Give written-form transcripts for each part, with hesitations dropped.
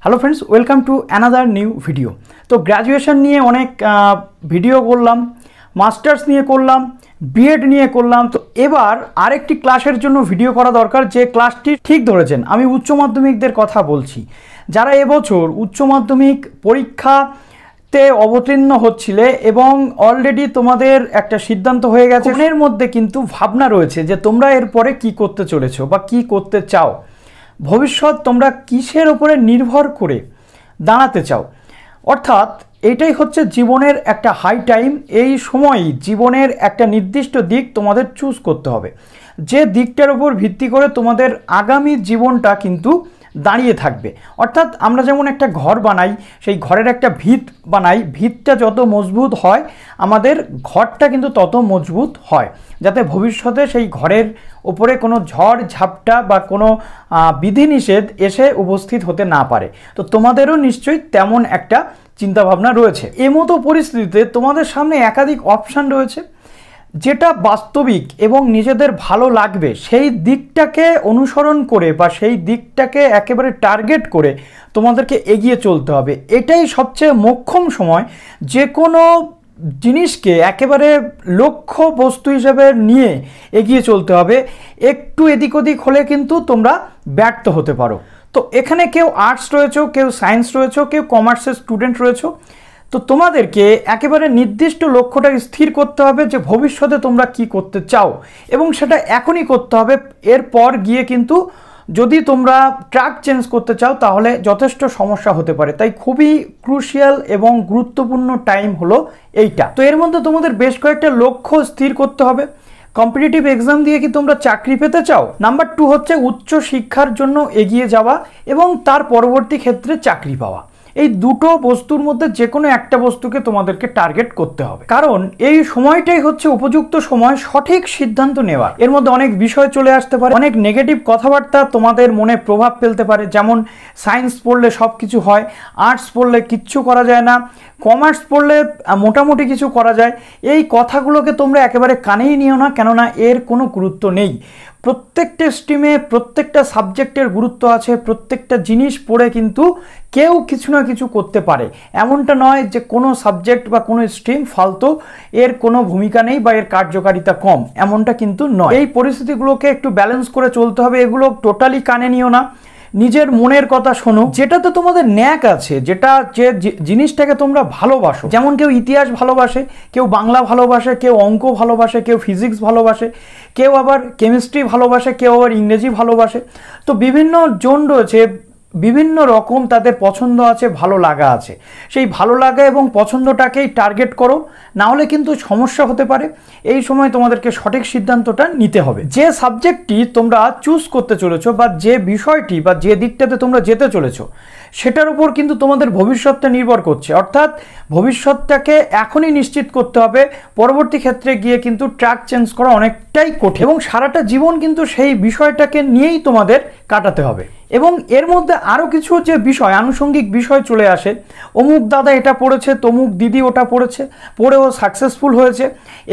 Hello friends, welcome to another new video. तो graduation निये अनेक भिडियो करलाम, मास्टार्स निये करलाम, बीएड निये करलाम। तो एबार आरेकटी क्लासेर जोन्नो भिडियो करा दरकार जे क्लासटी ठीक धरेছেন। आमी उच्च माध्यमिकदेर कथा बोलছি, যারা এবছর উচ্চ মাধ্যমিক পরীক্ষাতে অবতীর্ণ হচ্ছিলে এবং অলরেডি তোমাদের একটা সিদ্ধান্ত হয়ে গেছে, মনের মধ্যে কিন্তু ভাবনা রয়েছে যে তোমরা এরপরে কি করতে চলেছো বা কি করতে চাও, ভবিষ্যৎ তোমরা কিসের উপরে নির্ভর করে দাঁড়াতে চাও। অর্থাৎ এটাই হচ্ছে জীবনের একটা হাই টাইম। এই সময়ই জীবনের একটা নির্দিষ্ট দিক তোমাদের চুজ করতে হবে, যে দিকটার উপর ভিত্তি করে তোমাদের আগামী জীবনটা কিন্তু দাঁড়িয়ে থাকবে। অর্থাৎ আমরা যেমন একটা ঘর বানাই, সেই ঘরের একটা ভিত বানাই, ভিতটা যত মজবুত হয় আমাদের ঘরটা কিন্তু তত মজবুত হয়, যাতে ভবিষ্যতে সেই ঘরের উপরে কোনো ঝড় ঝাপটা বা কোনো বিধিনিষেধ এসে উপস্থিত হতে না পারে। তো তোমাদেরও নিশ্চয়ই তেমন একটা চিন্তাভাবনা রয়েছে। এমতো পরিস্থিতিতে তোমাদের সামনে একাধিক অপশান রয়েছে, যেটা বাস্তবিক এবং নিজেদের ভালো লাগবে সেই দিকটাকে অনুসরণ করে বা সেই দিকটাকে একেবারে টার্গেট করে তোমাদেরকে এগিয়ে চলতে হবে। এটাই সবচেয়ে মোক্ষম সময়। যে কোনো জিনিসকে একেবারে লক্ষ্য বস্তু হিসেবে নিয়ে এগিয়ে চলতে হবে। একটু এদিক ওদিক হলে কিন্তু তোমরা ব্যর্থ হতে পারো। তো এখানে কেউ আর্টস রয়েছো, কেউ সায়েন্স রয়েছো, কেউ কমার্সের স্টুডেন্ট রয়েছো। তো তোমাদেরকে একেবারে নির্দিষ্ট লক্ষ্যটা স্থির করতে হবে যে ভবিষ্যতে তোমরা কি করতে চাও, এবং সেটা এখনই করতে হবে। এরপর গিয়ে কিন্তু যদি তোমরা ট্র্যাক চেঞ্জ করতে চাও তাহলে যথেষ্ট সমস্যা হতে পারে। তাই খুবই ক্রুশিয়াল এবং গুরুত্বপূর্ণ টাইম হলো এইটা। তো এর মধ্যে তোমাদের বেশ কয়েকটা লক্ষ্য স্থির করতে হবে। কম্পিটিটিভ এক্সাম দিয়ে কি তোমরা চাকরি পেতে চাও? নাম্বার 2 হচ্ছে উচ্চ শিক্ষার জন্য এগিয়ে যাওয়া এবং তার পরবর্তী ক্ষেত্রে চাকরি পাওয়া। এই দুটো বস্তুর মধ্যে যে কোনো একটা বস্তুকে তোমাদেরকে টার্গেট করতে হবে, কারণ এই সময়টাই হচ্ছে উপযুক্ত সময় সঠিক সিদ্ধান্ত নেওয়ার। এর মধ্যে অনেক বিষয় চলে আসতে পারে, অনেক নেগেটিভ কথাবার্তা তোমাদের মনে প্রভাব ফেলতে পারে। যেমন সায়েন্স পড়লে সব কিছু হয়, আর্টস পড়লে কিচ্ছু করা যায় না, কমার্স পড়লে মোটামুটি কিছু করা যায়। এই কথাগুলোকে তোমরা একেবারে কানেই নিও না, কেননা এর কোনো গুরুত্ব নেই। প্রত্যেকটা স্ট্রিমে প্রত্যেকটা সাবজেক্টের গুরুত্ব আছে। প্রত্যেকটা জিনিস পড়ে কিন্তু কেউ কিছু না কিছু করতে পারে। এমনটা নয় যে কোনো সাবজেক্ট বা কোনো স্ট্রিম ফালতু, এর কোনো ভূমিকা নেই বা এর কার্যকারিতা কম, এমনটা কিন্তু নয়। এই পরিস্থিতিগুলোকে একটু ব্যালেন্স করে চলতে হবে। এগুলো টোটালি কানে নিও না, নিজের মনের কথা শোনো। যেটাতে তোমাদের ন্যাক আছে, যেটা যে জিনিসটাকে তোমরা ভালোবাসো, যেমন কেউ ইতিহাস ভালোবাসে, কেউ বাংলা ভালোবাসে, কেউ অঙ্ক ভালোবাসে, কেউ ফিজিক্স ভালোবাসে, কেউ আবার কেমিস্ট্রি ভালোবাসে, কেউ আবার ইংরেজি ভালোবাসে। তো বিভিন্ন জন রয়েছে, বিভিন্ন রকম তাদের পছন্দ আছে, ভালো লাগা আছে। সেই ভালো লাগা এবং পছন্দটাকেই টার্গেট করো, না হলে কিন্তু সমস্যা হতে পারে। এই সময় তোমাদেরকে সঠিক সিদ্ধান্তটা নিতে হবে। যে সাবজেক্টটি তোমরা চুজ করতে চলেছো বা যে বিষয়টি বা যে দিকটাতে তোমরা যেতে চলেছো, সেটার উপর কিন্তু তোমাদের ভবিষ্যৎটা নির্ভর করছে। অর্থাৎ ভবিষ্যৎটাকে এখনই নিশ্চিত করতে হবে। পরবর্তী ক্ষেত্রে গিয়ে কিন্তু ট্র্যাক চেঞ্জ করা অনেকটাই কঠিন, এবং সারাটা জীবন কিন্তু সেই বিষয়টাকে নিয়েই তোমাদের কাটাতে হবে। এবং এর মধ্যে আরও কিছু যে বিষয়, আনুষঙ্গিক বিষয় চলে আসে। অমুক দাদা এটা পড়েছে, তমুক দিদি ওটা পড়েছে, পড়েও সাকসেসফুল হয়েছে।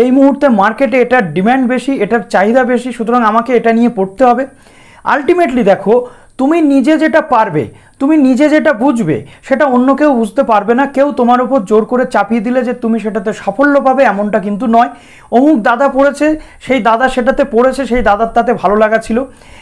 এই মুহূর্তে মার্কেটে এটার ডিম্যান্ড বেশি, এটার চাহিদা বেশি, সুতরাং আমাকে এটা নিয়ে পড়তে হবে। আলটিমেটলি দেখো, তুমি নিজে যেটা পারবে, তুমি নিজে যেটা বুঝবে, সেটা অন্য কেউ বুঝতে পারবে না। কেউ তোমার উপর জোর করে চাপিয়ে দিলে যে তুমি সেটাতে সাফল্য পাবে, এমনটা কিন্তু নয়। অমুক দাদা পড়েছে, সেই দাদা সেটাতে পড়েছে, সেই দাদার তাতে ভালো লাগা ছিল,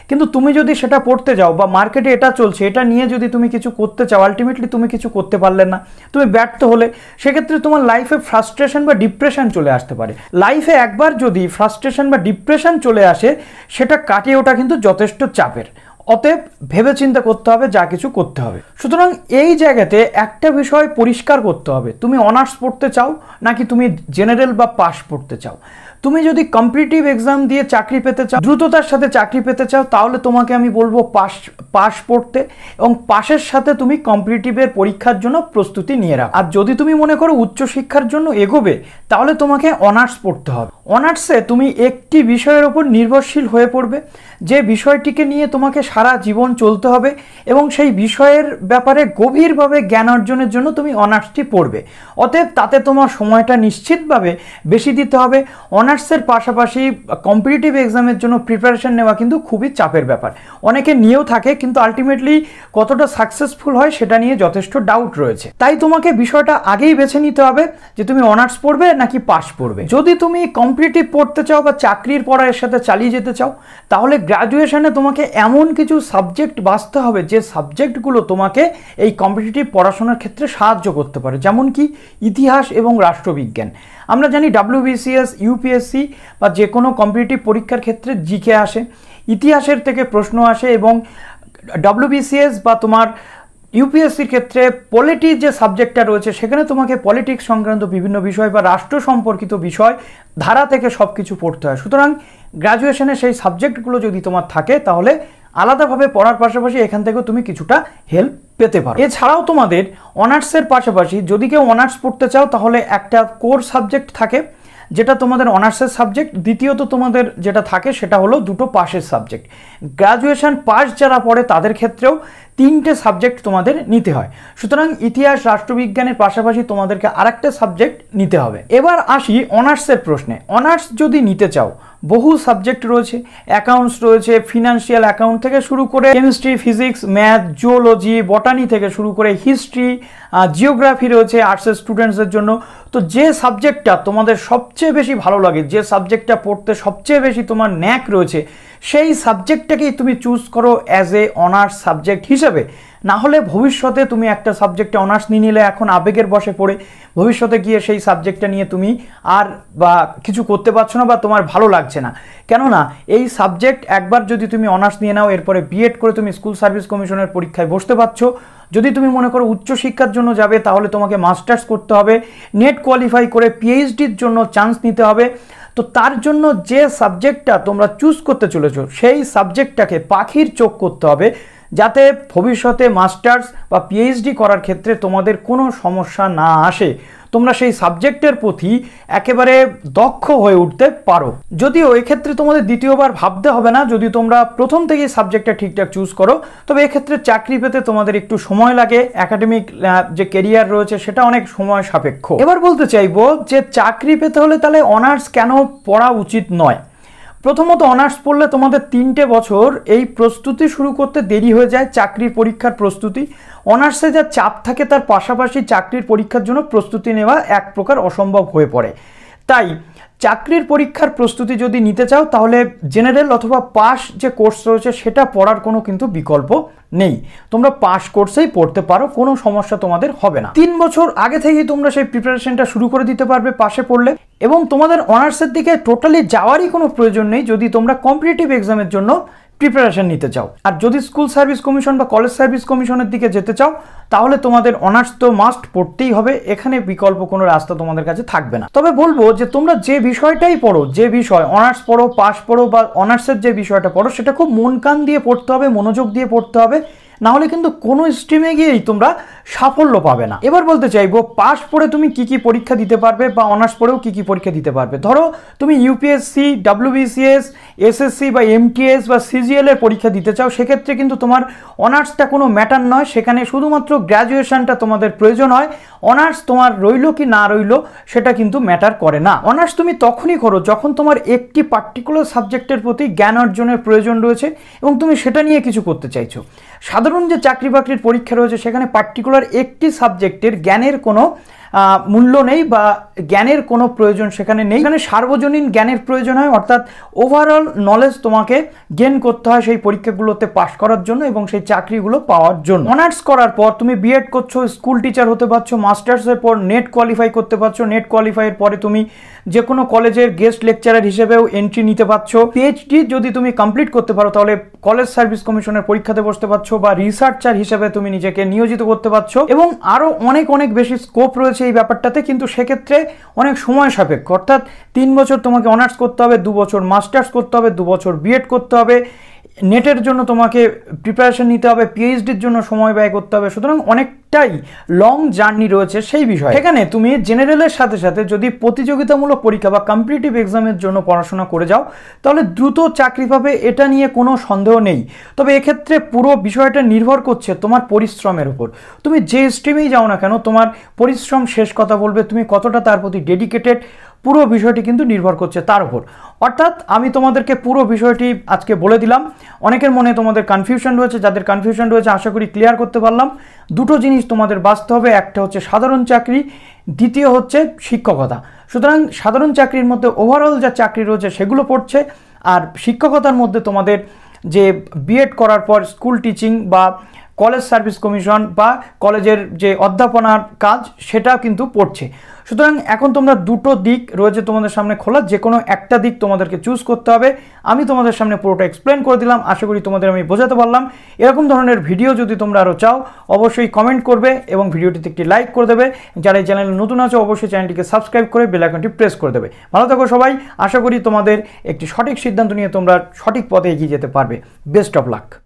কিন্তু তুমি যদি সেটা পড়তে যাও বা মার্কেটে এটা চলছে, এটা নিয়ে যদি তুমি কিছু করতে চাও, আলটিমেটলি তুমি কিছু করতে পারলে না, তুমি ব্যর্থ হলে, সেক্ষেত্রে তোমার লাইফে ফ্রাস্ট্রেশন বা ডিপ্রেশন চলে আসতে পারে। লাইফে একবার যদি ফ্রাস্ট্রেশন বা ডিপ্রেশন চলে আসে, সেটা কাটিয়ে ওঠা কিন্তু যথেষ্ট চাপের। অতএব ভেবে চিন্তা করতে হবে যা কিছু করতে হবে। সুতরাং এই জায়গাতে একটা বিষয় পরিষ্কার করতে হবে, তুমি অনার্স পড়তে চাও নাকি তুমি জেনারেল বা পাস পড়তে চাও। তুমি যদি কম্পিটিটিভ এক্সাম দিয়ে চাকরি পেতে চাও, দ্রুততার সাথে চাকরি পেতে চাও, তাহলে তোমাকে আমি বলবো পাস পড়তে, এবং পাশের সাথে তুমি কম্পিটিটিভের পরীক্ষার জন্য প্রস্তুতি নিয়ে রাখো। আর যদি তুমি মনে করো উচ্চশিক্ষার জন্য এগোবে, তাহলে তোমাকে অনার্স পড়তে হবে। অনার্সে তুমি একটি বিষয়ের ওপর নির্ভরশীল হয়ে পড়বে, যে বিষয়টিকে নিয়ে তোমাকে সারা জীবন চলতে হবে, এবং সেই বিষয়ের ব্যাপারে গভীরভাবে জ্ঞান অর্জনের জন্য তুমি অনার্সটি পড়বে। অতএব তাতে তোমার সময়টা নিশ্চিতভাবে বেশি দিতে হবে। অনার্স অনার্সের পাশাপাশি কম্পিটিটিভ এক্সামের জন্য প্রিপারেশন নেওয়া কিন্তু খুবই চাপের ব্যাপার। অনেকে নিয়েও থাকে, কিন্তু আলটিমেটলি কতটা সাকসেসফুল হয় সেটা নিয়ে যথেষ্ট ডাউট রয়েছে। তাই তোমাকে বিষয়টা আগেই বেছে নিতে হবে যে তুমি অনার্স পড়বে নাকি পাস পড়বে। যদি তুমি কম্পিটিটিভ পড়তে চাও বা চাকরির পড়ার সাথে চালিয়ে যেতে চাও, তাহলে গ্র্যাজুয়েশনে তোমাকে এমন কিছু সাবজেক্ট বাছতে হবে যে সাবজেক্টগুলো তোমাকে এই কম্পিটিটিভ পড়াশোনার ক্ষেত্রে সাহায্য করতে পারে। যেমন কি ইতিহাস এবং রাষ্ট্রবিজ্ঞান। আমরা জানি WBCS, UPSC বা যে কোনো কম্পিটিটিভ পরীক্ষার ক্ষেত্রে জিকে আসে, ইতিহাসের থেকে প্রশ্ন আসে, এবং WBCS বা তোমার ইউপিএসসির ক্ষেত্রে পলিটি যে সাবজেক্টটা রয়েছে সেখানে তোমাকে পলিটিক্স সংক্রান্ত বিভিন্ন বিষয় বা রাষ্ট্র সম্পর্কিত বিষয় ধারা থেকে সব কিছু পড়তে হয়। সুতরাং গ্র্যাজুয়েশনে সেই সাবজেক্টগুলো যদি তোমার থাকে তাহলে আলাদাভাবে পড়ার পাশাপাশি এখান থেকেও তুমি কিছুটা হেল্প পেতে পারো। এছাড়াও তোমাদের অনার্সের পাশাপাশি যদি কেউ অনার্স পড়তে চাও তাহলে একটা কোর সাবজেক্ট থাকে যেটা তোমাদের অনার্সের সাবজেক্ট, দ্বিতীয়ত তোমাদের যেটা থাকে সেটা হলো দুটো পাশের সাবজেক্ট। গ্র্যাজুয়েশন পাস যারা পড়ে তাদের ক্ষেত্রেও 3টে সাবজেক্ট তোমাদের নিতে হয়। সুতরাং ইতিহাস, রাষ্ট্রবিজ্ঞানের পাশাপাশি তোমাদেরকে আরেকটা সাবজেক্ট নিতে হবে। এবার আসি অনার্সের প্রশ্নে। অনার্স যদি নিতে চাও বহু সাবজেক্ট রয়েছে, অ্যাকাউন্টস রয়েছে, ফিনান্সিয়াল অ্যাকাউন্ট থেকে শুরু করে কেমিস্ট্রি, ফিজিক্স, ম্যাথ, জিওলজি, বটানি থেকে শুরু করে হিস্ট্রি, জিওগ্রাফি রয়েছে আর্টসের স্টুডেন্টসদের জন্য। তো যে সাবজেক্টটা তোমাদের সবচেয়ে বেশি ভালো লাগে, যে সাবজেক্টটা পড়তে সবচেয়ে বেশি তোমার ন্যাক রয়েছে, সেই সাবজেক্টটাকেই তুমি চুজ করো অ্যাজ এ অনার্স সাবজেক্ট হিসেবে। না হলে ভবিষ্যতে তুমি একটা সাবজেক্টে অনার্স নিয়ে নিলে এখন আবেগের বশে পড়ে ভবিষ্যতে গিয়ে সেই সাবজেক্টটা নিয়ে তুমি আর বা কিছু করতে পারছো না বা তোমার ভালো লাগছে না। কেননা এই সাবজেক্ট একবার যদি তুমি অনার্স নিয়ে নাও, এরপরে বিএড করে তুমি স্কুল সার্ভিস কমিশনের পরীক্ষায় বসতে পারছো। যদি তুমি মনে করো উচ্চশিক্ষার জন্য যাবে তাহলে তোমাকে মাস্টার্স করতে হবে, নেট কোয়ালিফাই করে পিএইচডির জন্য চান্স নিতে হবে। তো তার জন্য যে সাবজেক্টটা তোমরা চুজ করতে চলেছো সেই সাবজেক্টটাকে পাখির চোখ করতে হবে, যাতে ভবিষ্যতে মাস্টার্স বা পিএইচডি করার ক্ষেত্রে তোমাদের কোনো সমস্যা না আসে, তোমরা সেই সাবজেক্টের প্রতি একেবারে দক্ষ হয়ে উঠতে পারো। যদিও এক্ষেত্রে তোমাদের দ্বিতীয়বার ভাবতে হবে না যদি তোমরা প্রথম থেকেই সাবজেক্টটা ঠিকঠাক চুজ করো, তবে এক্ষেত্রে চাকরি পেতে তোমাদের একটু সময় লাগে, একাডেমিক যে কেরিয়ার রয়েছে সেটা অনেক সময় সাপেক্ষ। এবার বলতে চাইবো যে চাকরি পেতে হলে তাহলে অনার্স কেন পড়া উচিত নয়। প্রথমত অনার্স পড়লে তোমাদের 3টে বছর এই প্রস্তুতি শুরু করতে দেরি হয়ে যায়, চাকরির পরীক্ষার প্রস্তুতি। অনার্সে যা চাপ থাকে তার পাশাপাশি চাকরির পরীক্ষার জন্য প্রস্তুতি নেওয়া এক প্রকার অসম্ভব হয়ে পড়ে। তাই চাকরির পরীক্ষার প্রস্তুতি যদি নিতে চাও তাহলে জেনারেল অথবা পাস যে কোর্স রয়েছে সেটা পড়ার কোনো কিন্তু বিকল্প নেই। তোমরা পাস কোর্সেই পড়তে পারো, কোনো সমস্যা তোমাদের হবে না। 3 বছর আগে থেকেই তোমরা সেই প্রিপারেশনটা শুরু করে দিতে পারবে পাশে পড়লে, এবং তোমাদের অনার্সের দিকে টোটালি যাওয়ারই কোনো প্রয়োজন নেই যদি তোমরা কম্পিটিটিভ এক্সামের জন্য প্রিপারেশন নিতে চাও। আর যদি স্কুল সার্ভিস কমিশন বা কলেজ সার্ভিস কমিশনের দিকে যেতে চাও তাহলে তোমাদের অনার্স তো মাস্ট পড়তেই হবে, এখানে বিকল্প কোনো রাস্তা তোমাদের কাছে থাকবে না। তবে বলবো যে তোমরা যে বিষয়টাই পড়ো, যে বিষয় অনার্স পড়ো, পাস পড়ো বা অনার্সের যে বিষয়টা পড়ো সেটা খুব মন কান দিয়ে পড়তে হবে, মনোযোগ দিয়ে পড়তে হবে, না হলে কিন্তু কোনো স্ট্রিমে গিয়েই তোমরা সাফল্য পাবে না। এবার বলতে চাইবো পাস পড়ে তুমি কি কি পরীক্ষা দিতে পারবে বা অনার্স পড়েও কি কি পরীক্ষা দিতে পারবে। ধরো তুমি ইউপিএসসি, WBCS, এসএসসি বা এমটিএস বা সিজিএল এর পরীক্ষা দিতে চাও, সেক্ষেত্রে কিন্তু তোমার অনার্সটা কোনো ম্যাটার নয়, সেখানে শুধুমাত্র গ্র্যাজুয়েশনটা তোমাদের প্রয়োজন হয়। অনার্স তোমার রইলো কি না রইলো সেটা কিন্তু ম্যাটার করে না। অনার্স তুমি তখনই করো যখন তোমার একটি পার্টিকুলার সাবজেক্টের প্রতি জ্ঞান অর্জনের প্রয়োজন রয়েছে এবং তুমি সেটা নিয়ে কিছু করতে চাইছো। সাধারণ যে চাকরি বাকরির পরীক্ষা রয়েছে সেখানে পার্টিকুলার একটি সাবজেক্টের জ্ঞানের কোনো মূল্য নেই বা জ্ঞানের কোনো প্রয়োজন সেখানে নেই, এখানে সার্বজনীন জ্ঞানের প্রয়োজন হয়, অর্থাৎ ওভারঅল নলেজ তোমাকে গেইন করতে হয় সেই পরীক্ষাগুলোতে পাশ করার জন্য এবং সেই চাকরিগুলো পাওয়ার জন্য। অনার্স করার পর তুমি বিএড করছো, স্কুল টিচার হতে পারছো, মাস্টার্সের পর নেট কোয়ালিফাই করতে পারছো, নেট কোয়ালিফাইয়ের পরে তুমি যে কোনো কলেজের গেস্ট লেকচারার হিসেবেও এন্ট্রি নিতে পারছো। পিএইচডি যদি তুমি কমপ্লিট করতে পারো তাহলে কলেজ সার্ভিস কমিশনের পরীক্ষাতে বসতে পারছো বা রিসার্চার হিসেবে তুমি নিজেকে নিয়োজিত করতে পারছো, এবং আরও অনেক অনেক বেশি স্কোপ রয়েছে এই ব্যাপারটাতে, কিন্তু সেক্ষেত্রে অনেক সময় সাপেক্ষ। অর্থাৎ 3 বছর তোমাকে অনার্স করতে হবে, 2 বছর মাস্টার্স করতে হবে, 2 বছর বিএড করতে হবে, নেটের জন্য তোমাকে প্রিপারেশন নিতে হবে, পিএইচডির জন্য সময় ব্যয় করতে হবে। সুতরাং অনেকটাই লং জার্নি রয়েছে সেই বিষয়ে। এখানে তুমি জেনারেলের সাথে সাথে যদি প্রতিযোগিতামূলক পরীক্ষা বা কম্পিটিটিভ এক্সামের জন্য পড়াশোনা করে যাও তাহলে দ্রুত চাকরি পাবে, এটা নিয়ে কোনো সন্দেহ নেই। তবে এক্ষেত্রে পুরো বিষয়টা নির্ভর করছে তোমার পরিশ্রমের উপর। তুমি যে স্ট্রিমেই যাও না কেন তোমার পরিশ্রম শেষ কথা বলবে, তুমি কতটা তার প্রতি ডেডিকেটেড, পুরো বিষয়টি কিন্তু নির্ভর করছে তার উপর। অর্থাৎ আমি তোমাদেরকে পুরো বিষয়টি আজকে বলে দিলাম। অনেকের মনে তোমাদের কনফিউশন রয়েছে, যাদের কনফিউশন রয়েছে আশা করি ক্লিয়ার করতে পারলাম। দুটো জিনিস তোমাদের বাঁচতে হবে, একটা হচ্ছে সাধারণ চাকরি, দ্বিতীয় হচ্ছে শিক্ষকতা। সুতরাং সাধারণ চাকরির মধ্যে ওভারঅল যা চাকরি রয়েছে সেগুলো পড়ছে, আর শিক্ষকতার মধ্যে তোমাদের যে বিএড করার পর স্কুল টিচিং বা কলেজ সার্ভিস কমিশন বা কলেজের যে অধ্যাপনার কাজ সেটা কিন্তু পড়ছে। সুতরাং এখন তোমরা দুটো দিক রয়েছে তোমাদের সামনে খোলা, যে কোনো একটা দিক তোমাদেরকে চুজ করতে হবে। আমি তোমাদের সামনে পুরোটা এক্সপ্লেন করে দিলাম, আশা করি তোমাদের আমি বোঝাতে পারলাম। এরকম ধরনের ভিডিও যদি তোমরা আরও চাও অবশ্যই কমেন্ট করবে এবং ভিডিওটিতে একটি লাইক করে দেবে। যারা এই চ্যানেলে নতুন আছো অবশ্যই চ্যানেলটিকে সাবস্ক্রাইব করে বেল আইকনটি প্রেস করে দেবে। ভালো থাকো সবাই, আশা করি তোমাদের একটি সঠিক সিদ্ধান্ত নিয়ে তোমরা সঠিক পথে এগিয়ে যেতে পারবে। Best of luck.